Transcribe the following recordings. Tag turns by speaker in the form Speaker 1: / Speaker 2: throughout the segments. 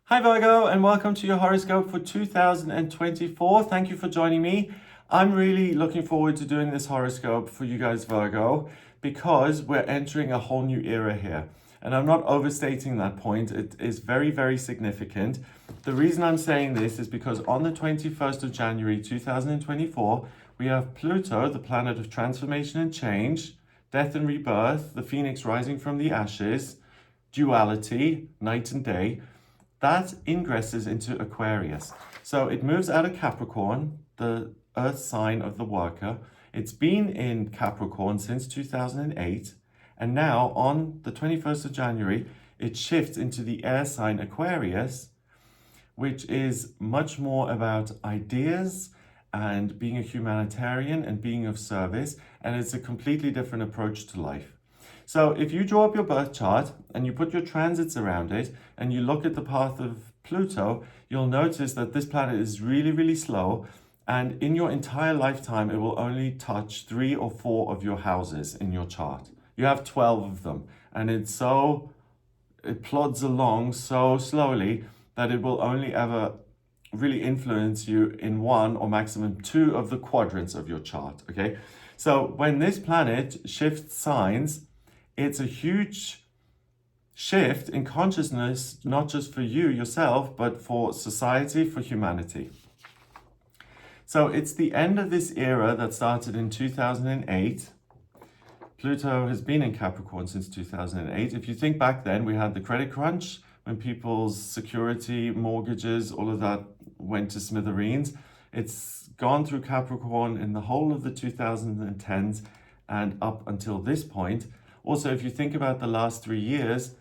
Speaker 1: Hi Virgo, and welcome to your horoscope for 2024. Thank you for joining me. I'm really looking forward to doing this horoscope for you guys, Virgo, because we're entering a whole new era here. And I'm not overstating that point. It is very, very significant. The reason I'm saying this is because on the 21st of January 2024, we have Pluto, the planet of transformation and change, death and rebirth, the phoenix rising from the ashes, duality, night and day. That ingresses into Aquarius. So it moves out of Capricorn, the earth sign of the worker. It's been in Capricorn since 2008. And now on the 21st of January, it shifts into the air sign Aquarius, which is much more about ideas and being a humanitarian and being of service. And it's a completely different approach to life. So if you draw up your birth chart and you put your transits around it and you look at the path of Pluto, you'll notice that this planet is really, really slow. And in your entire lifetime, it will only touch 3 or 4 of your houses in your chart. You have 12 of them. And it plods along so slowly that it will only ever really influence you in 1 or maximum 2 of the quadrants of your chart, okay? So when this planet shifts signs, it's a huge shift in consciousness, not just for you yourself, but for society, for humanity. So it's the end of this era that started in 2008. Pluto has been in Capricorn since 2008. If you think back then, we had the credit crunch when people's security, mortgages, all of that went to smithereens. It's gone through Capricorn in the whole of the 2010s and up until this point. Also, if you think about the last 3 years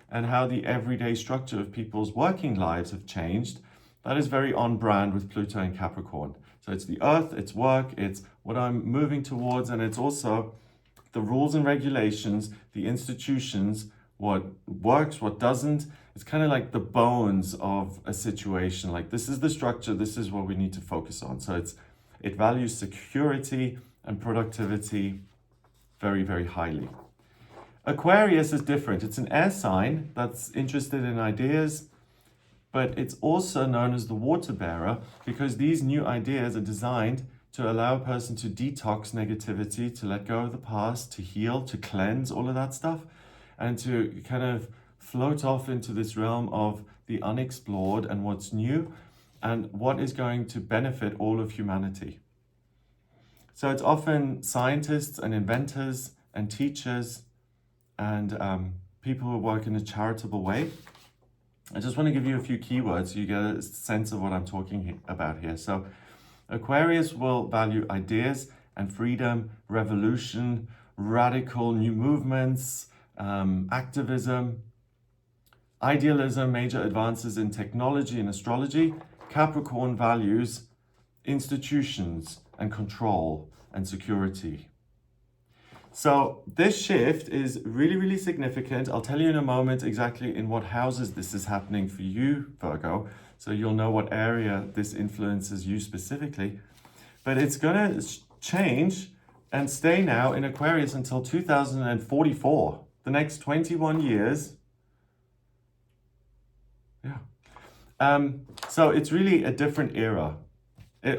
Speaker 1: and how the everyday structure of people's working lives have changed, that is very on brand with Pluto and Capricorn. So it's the earth, it's work, it's what I'm moving towards, and it's also the rules and regulations, the institutions, what works, what doesn't. It's kind of like the bones of a situation. Like, this is the structure, this is what we need to focus on. So it values security and productivity very, very highly. Aquarius is different. It's an air sign that's interested in ideas, but it's also known as the water bearer because these new ideas are designed to allow a person to detox negativity, to let go of the past, to heal, to cleanse, all of that stuff, and to kind of float off into this realm of the unexplored and what's new and what is going to benefit all of humanity. So it's often scientists and inventors and teachers and people who work in a charitable way. I just want to give you a few keywords so you get a sense of what I'm talking about here. So Aquarius will value ideas and freedom, revolution, radical new movements, activism, idealism, major advances in technology and astrology. Capricorn values institutions and control and security. So this shift is really, really significant. I'll tell you in a moment exactly in what houses this is happening for you, Virgo, so you'll know what area this influences you specifically. But it's going to change and stay now in Aquarius until 2044, the next 21 years. Yeah. So it's really a different era.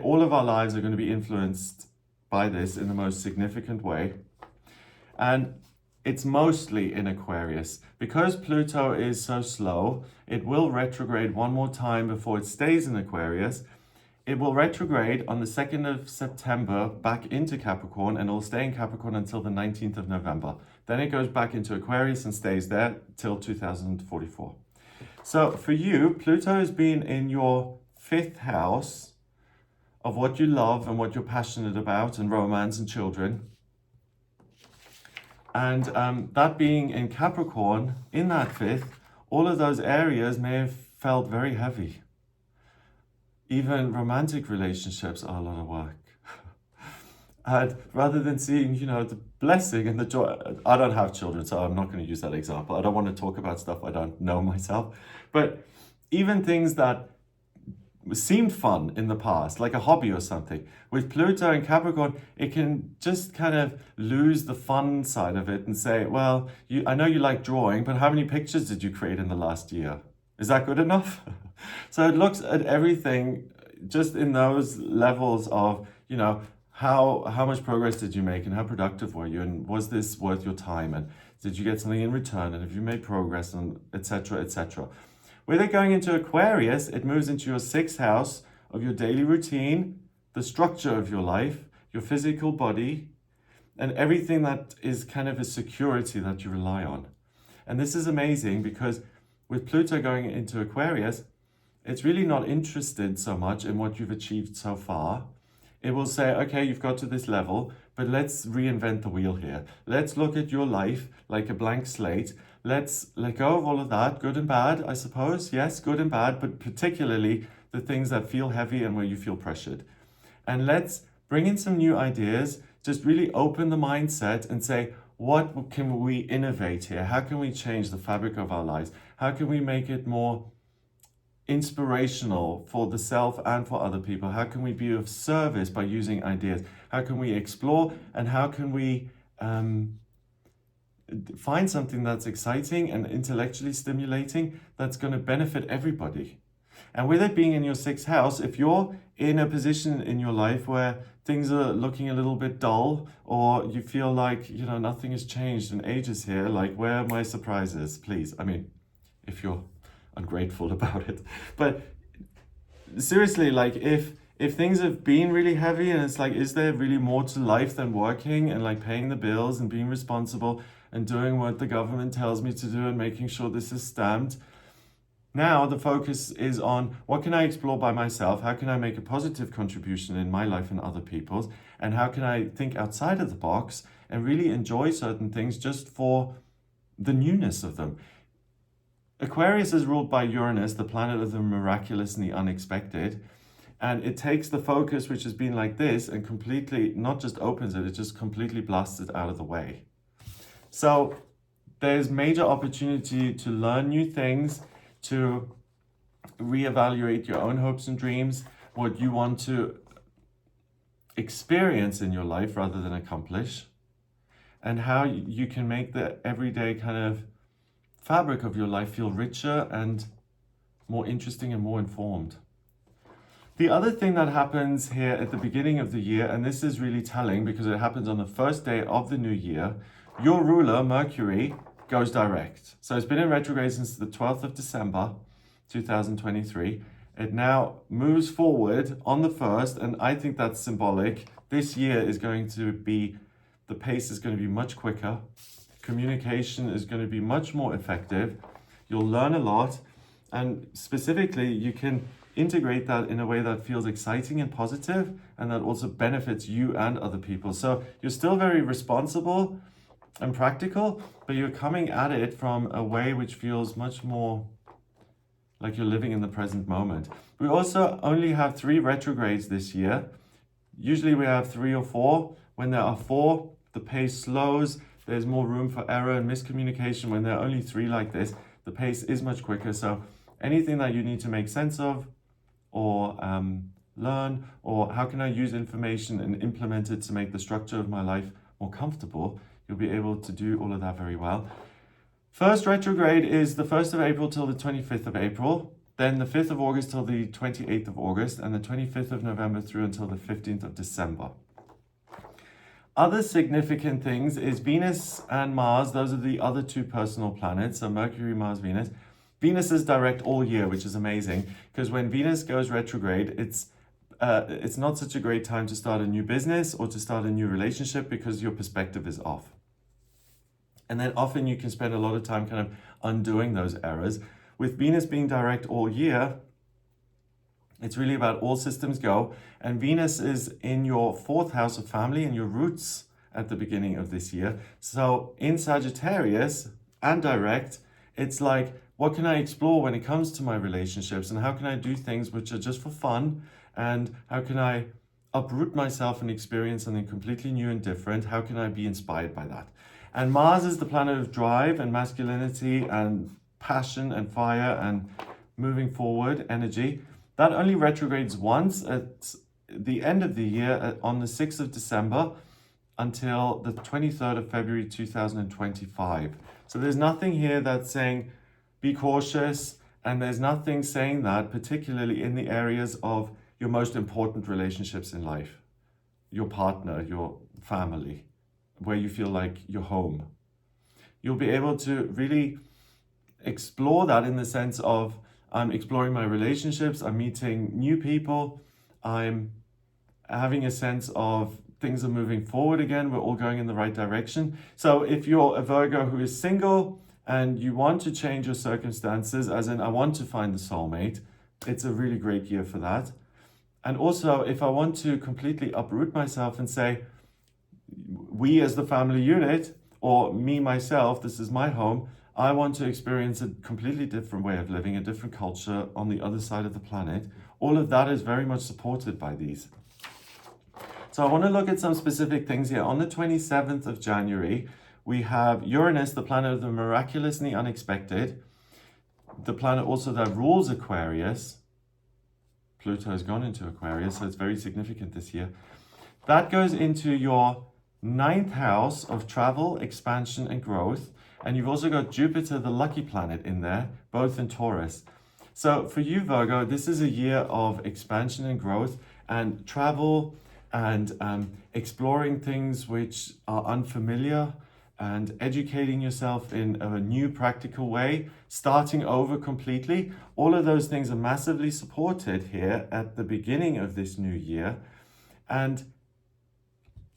Speaker 1: All of our lives are going to be influenced by this in the most significant way. And it's mostly in Aquarius. Because Pluto is so slow, it will retrograde one more time before it stays in Aquarius. It will retrograde on the 2nd of September back into Capricorn, and it will stay in Capricorn until the 19th of November. Then it goes back into Aquarius and stays there till 2044. So for you, Pluto has been in your 5th house of what you love and what you're passionate about, and romance and children. And that being in Capricorn, in that 5th, all of those areas may have felt very heavy. Even romantic relationships are a lot of work. And rather than seeing, the blessing and the joy, I don't have children, so I'm not going to use that example. I don't want to talk about stuff I don't know myself. But even things that seemed fun in the past, like a hobby or something. With Pluto and Capricorn, it can just kind of lose the fun side of it and say, well, I know you like drawing, but how many pictures did you create in the last year? Is that good enough? So it looks at everything just in those levels of, how much progress did you make and how productive were you, and was this worth your time, and did you get something in return, and have you made progress, and etc., etc. With it going into Aquarius, it moves into your sixth house of your daily routine, the structure of your life, your physical body, and everything that is kind of a security that you rely on. And this is amazing because with Pluto going into Aquarius, it's really not interested so much in what you've achieved so far. It will say, okay, you've got to this level, but let's reinvent the wheel here. Let's look at your life like a blank slate. Let's let go of all of that, good and bad, I suppose. Yes, good and bad, but particularly the things that feel heavy and where you feel pressured. And let's bring in some new ideas, just really open the mindset and say, what can we innovate here? How can we change the fabric of our lives? How can we make it more inspirational for the self and for other people? How can we be of service by using ideas? How can we explore, and how can we find something that's exciting and intellectually stimulating that's going to benefit everybody? And with it being in your sixth house, if you're in a position in your life where things are looking a little bit dull, or you feel like, nothing has changed in ages here, like, where are my surprises, please? I mean, if you're ungrateful about it. But seriously, like, if things have been really heavy and it's like, is there really more to life than working and like paying the bills and being responsible and doing what the government tells me to do and making sure this is stamped? Now the focus is on, what can I explore by myself? How can I make a positive contribution in my life and other people's? And how can I think outside of the box and really enjoy certain things just for the newness of them? Aquarius is ruled by Uranus, the planet of the miraculous and the unexpected. And it takes the focus, which has been like this, and completely, not just opens it, it just completely blasts it out of the way. So there's major opportunity to learn new things, to reevaluate your own hopes and dreams, what you want to experience in your life rather than accomplish, and how you can make the everyday kind of fabric of your life feel richer and more interesting and more informed. The other thing that happens here at the beginning of the year, and this is really telling because it happens on the first day of the new year, your ruler, Mercury, goes direct. So it's been in retrograde since the 12th of December, 2023. It now moves forward on the 1st, and I think that's symbolic. This year is going to be, the pace is going to be much quicker. Communication is going to be much more effective. You'll learn a lot, and specifically, you can integrate that in a way that feels exciting and positive, and that also benefits you and other people. So you're still very responsible and practical, but you're coming at it from a way which feels much more like you're living in the present moment. We also only have 3 retrogrades this year. Usually we have 3 or 4. When there are 4, the pace slows. There's more room for error and miscommunication. When there are only 3 like this, the pace is much quicker. So anything that you need to make sense of, or learn, or how can I use information and implement it to make the structure of my life more comfortable, you'll be able to do all of that very well. First retrograde is the 1st of April till the 25th of April, then the 5th of August till the 28th of August, and the 25th of November through until the 15th of December. Other significant things is Venus and Mars. Those are the other 2 personal planets, so Mercury, Mars, Venus. Venus is direct all year, which is amazing, because when Venus goes retrograde, it's not such a great time to start a new business or to start a new relationship because your perspective is off. And then often you can spend a lot of time kind of undoing those errors. With Venus being direct all year, it's really about all systems go. And Venus is in your 4th house of family and your roots at the beginning of this year. So in Sagittarius and direct, it's like, what can I explore when it comes to my relationships, and how can I do things which are just for fun, and how can I uproot myself and experience something completely new and different? How can I be inspired by that? And Mars is the planet of drive and masculinity and passion and fire and moving forward energy. That only retrogrades once at the end of the year on the 6th of December until the 23rd of February 2025. So there's nothing here that's saying be cautious And there's nothing saying that, particularly in the areas of your most important relationships in life, your partner, your family, where you feel like you're home. You'll be able to really explore that in the sense of, I'm exploring my relationships, I'm meeting new people, I'm having a sense of things are moving forward again, we're all going in the right direction. So if you're a Virgo who is single and you want to change your circumstances, as in I want to find the soulmate, it's a really great year for that. And also, if I want to completely uproot myself and say, we as the family unit, or me, myself, this is my home, I want to experience a completely different way of living, a different culture on the other side of the planet. All of that is very much supported by these. So I want to look at some specific things here. On the 27th of January, we have Uranus, the planet of the miraculous and the unexpected, the planet also that rules Aquarius. Pluto has gone into Aquarius, so it's very significant this year. That goes into your 9th house of travel, expansion, and growth. And you've also got Jupiter, the lucky planet, in there, both in Taurus. So for you, Virgo, this is a year of expansion and growth and travel and exploring things which are unfamiliar and educating yourself in a new practical way, starting over completely. All of those things are massively supported here at the beginning of this new year. And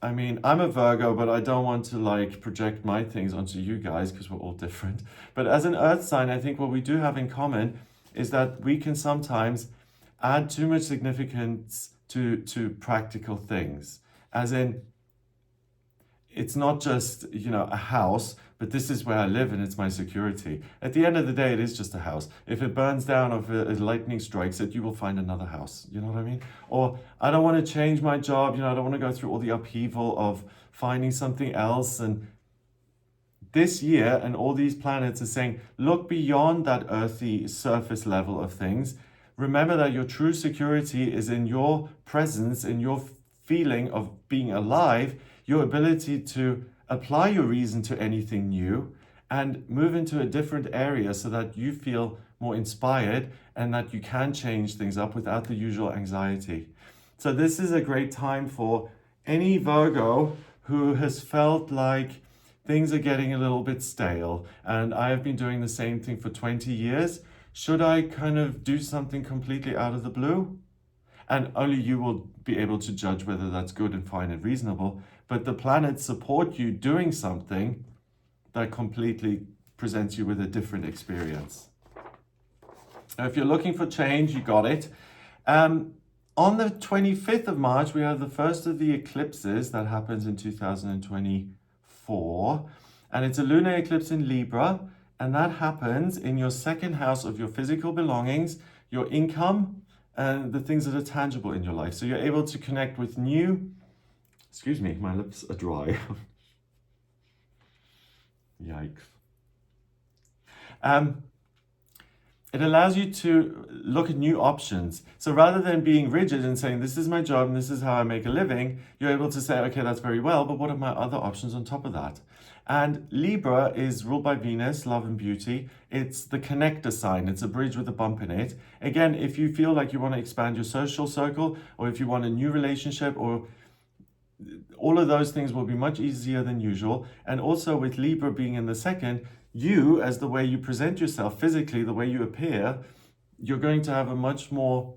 Speaker 1: I mean, I'm a Virgo, but I don't want to like project my things onto you guys because we're all different. But as an earth sign, I think what we do have in common is that we can sometimes add too much significance to practical things. As in, it's not just, a house, but this is where I live and it's my security. At the end of the day, it is just a house. If it burns down or if lightning strikes it, you will find another house. You know what I mean? Or I don't want to change my job. I don't want to go through all the upheaval of finding something else. And this year and all these planets are saying, look beyond that earthy surface level of things. Remember that your true security is in your presence, in your feeling of being alive, your ability to apply your reason to anything new and move into a different area so that you feel more inspired and that you can change things up without the usual anxiety. So this is a great time for any Virgo who has felt like things are getting a little bit stale and I have been doing the same thing for 20 years. Should I kind of do something completely out of the blue? And only you will be able to judge whether that's good and fine and reasonable. But the planets support you doing something that completely presents you with a different experience. Now, if you're looking for change, you got it. On the 25th of March, we have the first of the eclipses that happens in 2024. And it's a lunar eclipse in Libra. And that happens in your second house of your physical belongings, your income, and the things that are tangible in your life. So you're able to connect with new, excuse me, my lips are dry. Yikes. It allows you to look at new options. So rather than being rigid and saying, this is my job and this is how I make a living, you're able to say, okay, that's very well, but what are my other options on top of that? And Libra is ruled by Venus, love and beauty. It's the connector sign. It's a bridge with a bump in it. Again, if you feel like you want to expand your social circle, or if you want a new relationship, or all of those things will be much easier than usual. And also with Libra being in the second, you, as the way you present yourself physically, the way you appear, you're going to have a much more,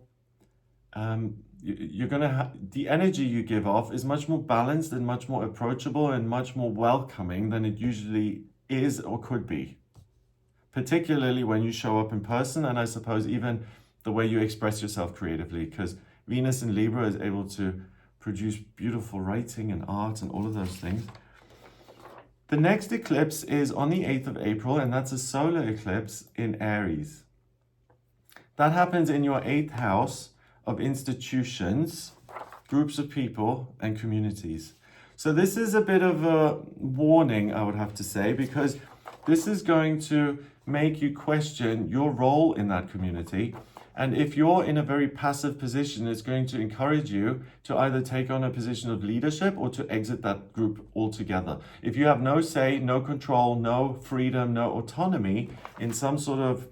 Speaker 1: the energy you give off is much more balanced and much more approachable and much more welcoming than it usually is or could be. Particularly when you show up in person, and I suppose even the way you express yourself creatively, because Venus in Libra is able to produce beautiful writing and art and all of those things. The next eclipse is on the 8th of April, and that's a solar eclipse in Aries. That happens in your 8th house of institutions, groups of people, and communities. So this is a bit of a warning, I would have to say, because this is going to make you question your role in that community. And if you're in a very passive position, it's going to encourage you to either take on a position of leadership or to exit that group altogether. If you have no say, no control, no freedom, no autonomy in some sort of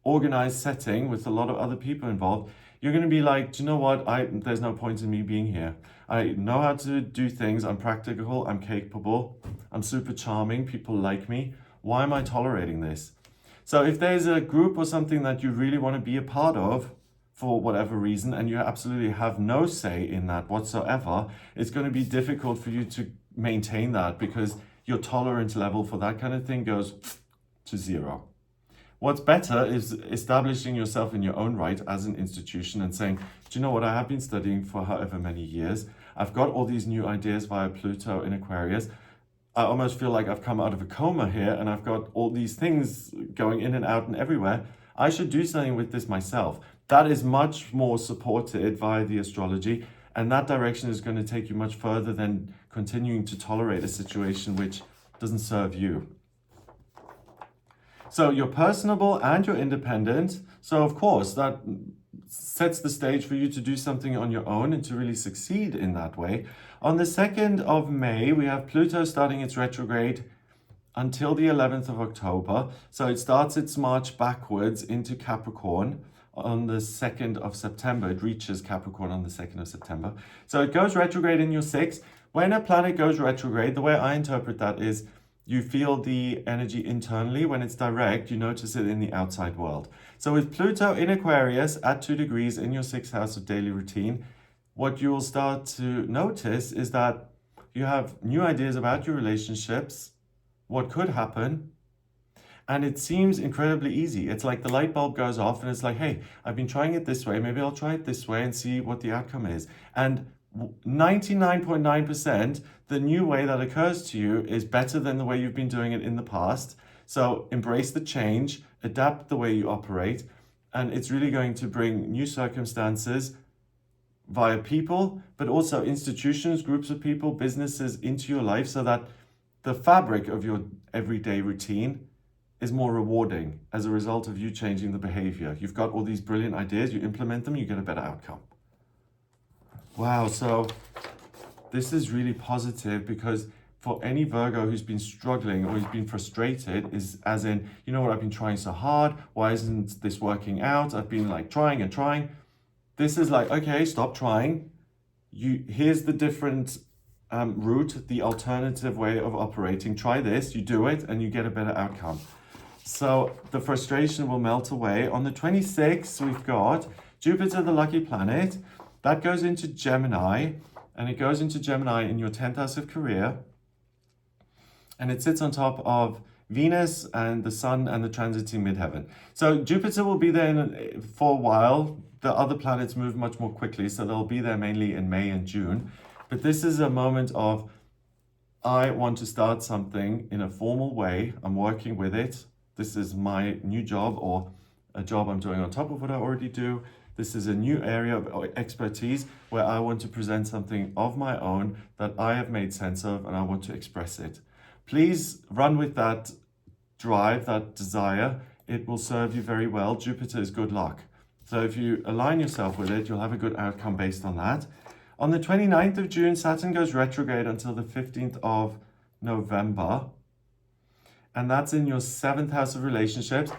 Speaker 1: organized setting with a lot of other people involved, you're going to be like, do you know what? There's no point in me being here. I know how to do things. I'm practical. I'm capable. I'm super charming. People like me. Why am I tolerating this? So if there's a group or something that you really want to be a part of for whatever reason, and you absolutely have no say in that whatsoever, it's going to be difficult for you to maintain that because your tolerance level for that kind of thing goes to zero. What's better is establishing yourself in your own right as an institution and saying, do you know what? I have been studying for however many years. I've got all these new ideas via Pluto in Aquarius. I almost feel like I've come out of a coma here and I've got all these things going in and out and everywhere. I should do something with this myself. That is much more supported via the astrology, and that direction is going to take you much further than continuing to tolerate a situation which doesn't serve you. So you're personable and you're independent. So of course, that sets the stage for you to do something on your own and to really succeed in that way. On the 2nd of May, we have Pluto starting its retrograde until the 11th of October. So it starts its march backwards into Capricorn on the 2nd of September. It reaches Capricorn on the 2nd of September. So it goes retrograde in your 6th. When a planet goes retrograde, the way I interpret that is you feel the energy internally. When it's direct, you notice it in the outside world. So with Pluto in Aquarius at 2 degrees in your 6th house of daily routine, what you will start to notice is that you have new ideas about your relationships, what could happen, and it seems incredibly easy. It's like the light bulb goes off and it's like, hey, I've been trying it this way, maybe I'll try it this way and see what the outcome is. And 99.9%, the new way that occurs to you is better than the way you've been doing it in the past. So embrace the change, adapt the way you operate, and it's really going to bring new circumstances via people, but also institutions, groups of people, businesses into your life so that the fabric of your everyday routine is more rewarding as a result of you changing the behavior. You've got all these brilliant ideas, you implement them, you get a better outcome. Wow, so this is really positive because for any Virgo who's been struggling or who's been frustrated is as in, you know what, I've been trying so hard, why isn't this working out? I've been like trying and trying. This is like, okay, stop trying. Here's the different route, the alternative way of operating. Try this, you do it, and you get a better outcome. So the frustration will melt away. On the 26th, we've got Jupiter, the lucky planet. That goes into Gemini, and it goes into Gemini in your 10th house of career. And it sits on top of Venus and the Sun and the transiting midheaven. So Jupiter will be there for a while. The other planets move much more quickly, so they'll be there mainly in May and June. But this is a moment of, I want to start something in a formal way. I'm working with it. This is my new job or a job I'm doing on top of what I already do. This is a new area of expertise where I want to present something of my own that I have made sense of and I want to express it. Please run with that drive, that desire. It will serve you very well. Jupiter is good luck. So if you align yourself with it, you'll have a good outcome based on that. On the 29th of June, Saturn goes retrograde until the 15th of November. And that's in your 7th house of relationships,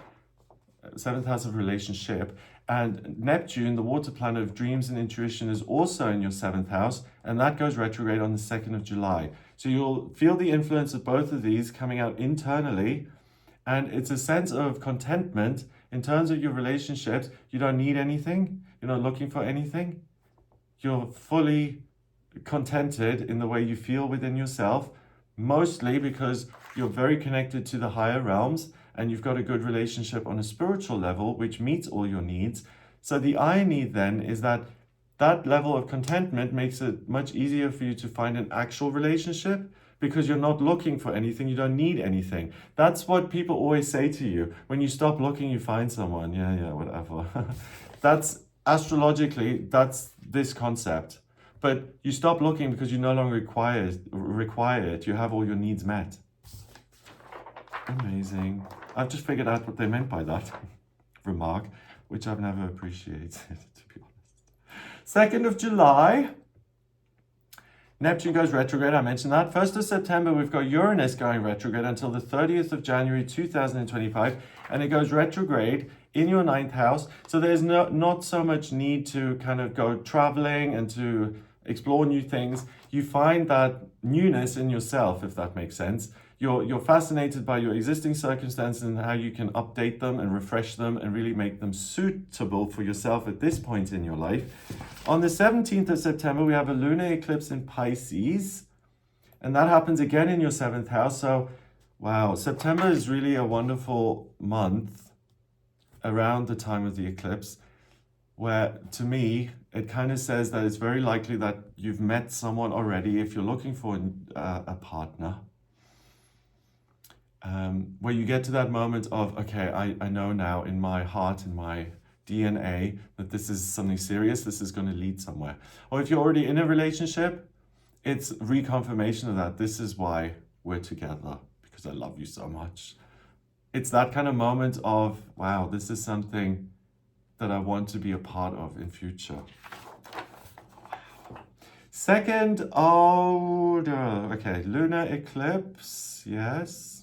Speaker 1: 7th house of relationship. And Neptune, the water planet of dreams and intuition, is also in your 7th house, and that goes retrograde on the 2nd of July. So you'll feel the influence of both of these coming out internally, and it's a sense of contentment in terms of your relationships. You don't need anything, you're not looking for anything. You're fully contented in the way you feel within yourself, mostly because you're very connected to the higher realms and you've got a good relationship on a spiritual level, which meets all your needs. So the irony then is that that level of contentment makes it much easier for you to find an actual relationship because you're not looking for anything, you don't need anything. That's what people always say to you. When you stop looking, you find someone. Yeah, whatever. That's astrologically, that's this concept. But you stop looking because you no longer require it. You have all your needs met. Amazing. I've just figured out what they meant by that remark, which I've never appreciated, to be honest. 2nd of July, Neptune goes retrograde. I mentioned that. 1st of September, we've got Uranus going retrograde until the 30th of January 2025, and it goes retrograde in your ninth house. So there's not so much need to kind of go traveling and to explore new things. You find that newness in yourself, if that makes sense. You're fascinated by your existing circumstances and how you can update them and refresh them and really make them suitable for yourself at this point in your life. On the 17th of September, we have a lunar eclipse in Pisces, and that happens again in your 7th house. So, wow, September is really a wonderful month around the time of the eclipse, where to me, it kind of says that it's very likely that you've met someone already if you're looking for a partner. Where you get to that moment of, okay, I know now in my heart, in my DNA, that this is something serious, this is going to lead somewhere. Or if you're already in a relationship, it's reconfirmation of that. This is why we're together, because I love you so much. It's that kind of moment of, wow, this is something that I want to be a part of in future. Second, okay, lunar eclipse, yes.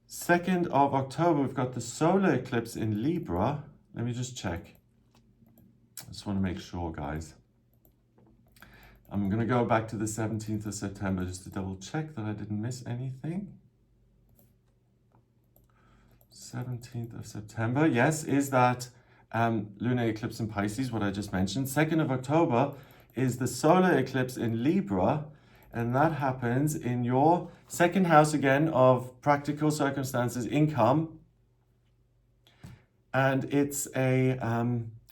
Speaker 1: 2nd of October, we've got the solar eclipse in Libra. Let me just check. I just want to make sure, guys. I'm going to go back to the 17th of September just to double check that I didn't miss anything. 17th of September, yes, is that lunar eclipse in Pisces, what I just mentioned. 2nd of October is the solar eclipse in Libra, and that happens in your 2nd house again of practical circumstances, income. And it's a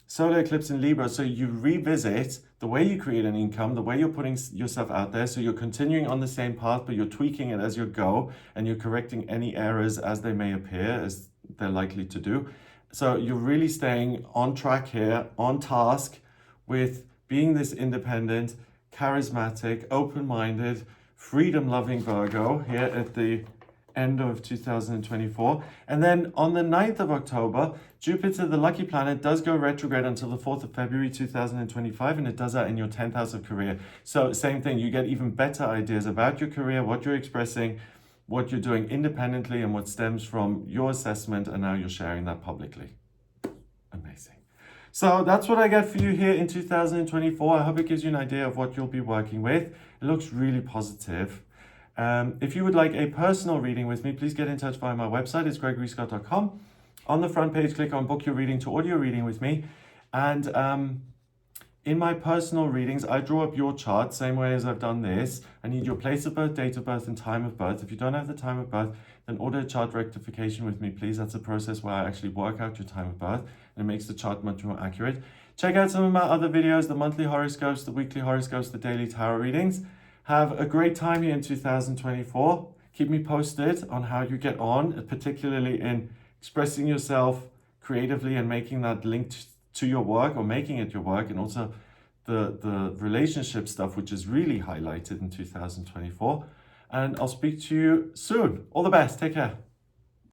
Speaker 1: solar eclipse in Libra, so you revisit the way you create an income, the way you're putting yourself out there. So you're continuing on the same path, but you're tweaking it as you go, and you're correcting any errors as they may appear, as they're likely to do. So you're really staying on track here, on task with being this independent, charismatic, open-minded, freedom-loving Virgo here at the end of 2024. And then on the 9th of October, Jupiter, the lucky planet, does go retrograde until the 4th of February 2025, and it does that in your 10th house of career. So same thing, you get even better ideas about your career, what you're expressing, what you're doing independently, and what stems from your assessment, and now you're sharing that publicly. Amazing. So that's what I get for you here in 2024. I hope it gives you an idea of what you'll be working with. It looks really positive. If you would like a personal reading with me, please get in touch via my website. It's gregoryscott.com. On the front page, click on book your reading to audio reading with me. And in my personal readings, I draw up your chart, same way as I've done this. I need your place of birth, date of birth, and time of birth. If you don't have the time of birth, then order a chart rectification with me, please. That's a process where I actually work out your time of birth, and it makes the chart much more accurate. Check out some of my other videos, the monthly horoscopes, the weekly horoscopes, the daily tarot readings. Have a great time here in 2024. Keep me posted on how you get on, particularly in expressing yourself creatively and making that link to your work, or making it your work, and also the relationship stuff, which is really highlighted in 2024. And I'll speak to you soon. All the best. Take care.